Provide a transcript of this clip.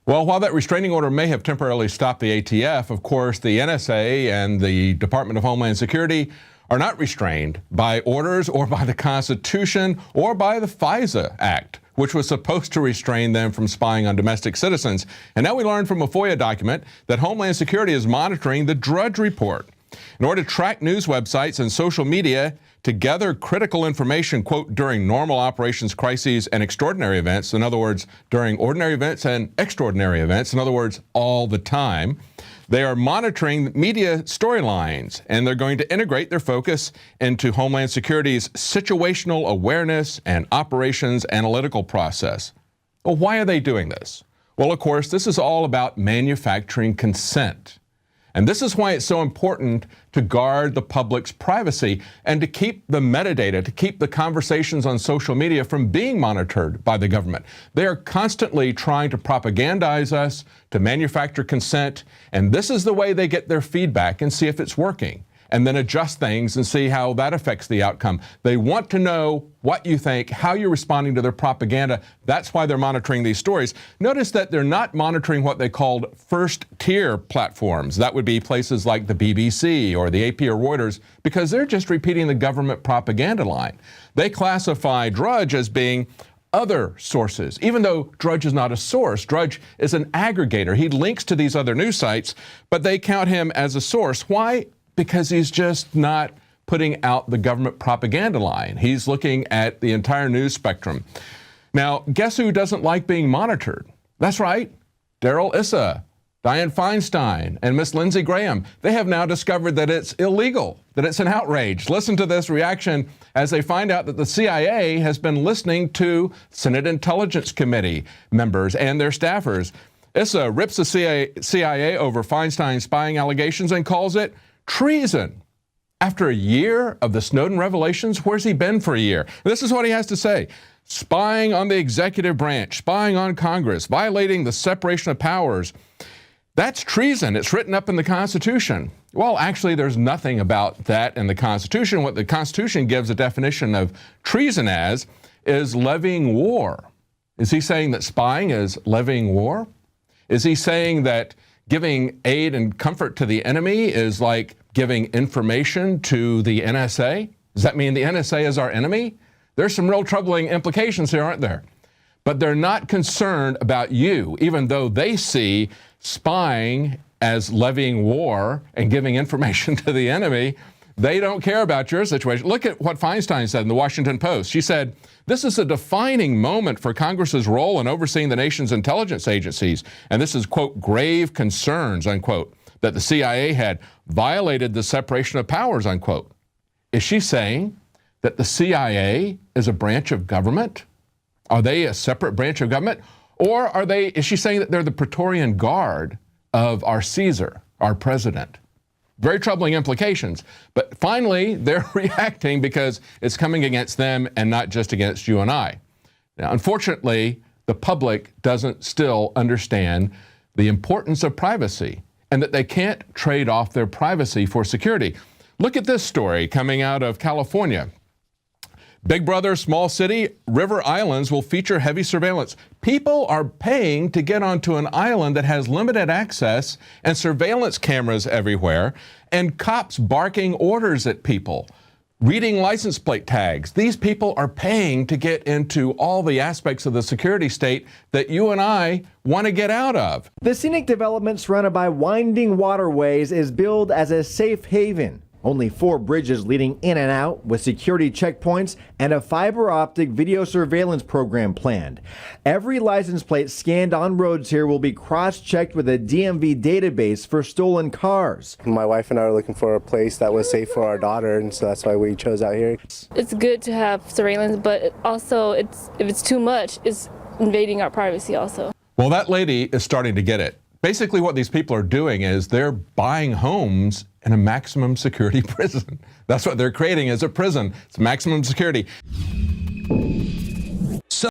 Well, while that restraining order may have temporarily stopped the ATF, of course, the NSA and the Department of Homeland Security are not restrained by orders or by the Constitution or by the FISA Act, which was supposed to restrain them from spying on domestic citizens. And now we learned from a FOIA document that Homeland Security is monitoring the Drudge Report in order to track news websites and social media to gather critical information, quote, during normal operations, crises, and extraordinary events. In other words, during ordinary events and extraordinary events. In other words, all the time. They are monitoring media storylines, and they're going to integrate their focus into Homeland Security's situational awareness and operations analytical process. Well, why are they doing this? Well, of course, this is all about manufacturing consent. And this is why it's so important to guard the public's privacy and to keep the metadata, to keep the conversations on social media from being monitored by the government. They are constantly trying to propagandize us, to manufacture consent, and this is the way they get their feedback and see if it's working, and then adjust things and see how that affects the outcome. They want to know what you think, how you're responding to their propaganda. That's why they're monitoring these stories. Notice that they're not monitoring what they called first-tier platforms. That would be places like the BBC or the AP or Reuters, because they're just repeating the government propaganda line. They classify Drudge as being other sources, even though Drudge is not a source. Drudge is an aggregator. He links to these other news sites, but they count him as a source. Why? Because he's just not putting out the government propaganda line. He's looking at the entire news spectrum. Now, guess who doesn't like being monitored? That's right, Darrell Issa, Dianne Feinstein, and Miss Lindsey Graham. They have now discovered that it's illegal, that it's an outrage. Listen to this reaction as they find out that the CIA has been listening to Senate Intelligence Committee members and their staffers. Issa rips the CIA over Feinstein's spying allegations and calls it treason. After a year of the Snowden revelations, where's he been for a year? This is what he has to say. Spying on the executive branch, spying on Congress, violating the separation of powers. That's treason. It's written up in the Constitution. Well, actually, there's nothing about that in the Constitution. What the Constitution gives a definition of treason as is levying war. Is he saying that spying is levying war? Is he saying that giving aid and comfort to the enemy is like giving information to the NSA? Does that mean the NSA is our enemy? There's some real troubling implications here, aren't there? But they're not concerned about you, even though they see spying as levying war and giving information to the enemy. They don't care about your situation. Look at what Feinstein said in the Washington Post. She said, this is a defining moment for Congress's role in overseeing the nation's intelligence agencies. And this is, quote, grave concerns, unquote, that the CIA had violated the separation of powers, unquote. Is she saying that the CIA is a branch of government? Are they a separate branch of government? Or is she saying that they're the Praetorian Guard of our Caesar, our president? Very troubling implications. But finally, they're reacting because it's coming against them and not just against you and I. Now, unfortunately, the public doesn't still understand the importance of privacy and that they can't trade off their privacy for security. Look at this story coming out of California. Big Brother, small city, river islands will feature heavy surveillance. People are paying to get onto an island that has limited access and surveillance cameras everywhere, and cops barking orders at people, reading license plate tags. These people are paying to get into all the aspects of the security state that you and I want to get out of. The scenic development surrounded by winding waterways is billed as a safe haven. Only 4 bridges leading in and out with security checkpoints and a fiber optic video surveillance program planned. Every license plate scanned on roads here will be cross-checked with a DMV database for stolen cars. My wife and I were looking for a place that was safe for our daughter, and so that's why we chose out here. It's good to have surveillance, but also if it's too much, it's invading our privacy also. Well, that lady is starting to get it. Basically, what these people are doing is they're buying homes in a maximum security prison. That's what they're creating as a prison. It's maximum security.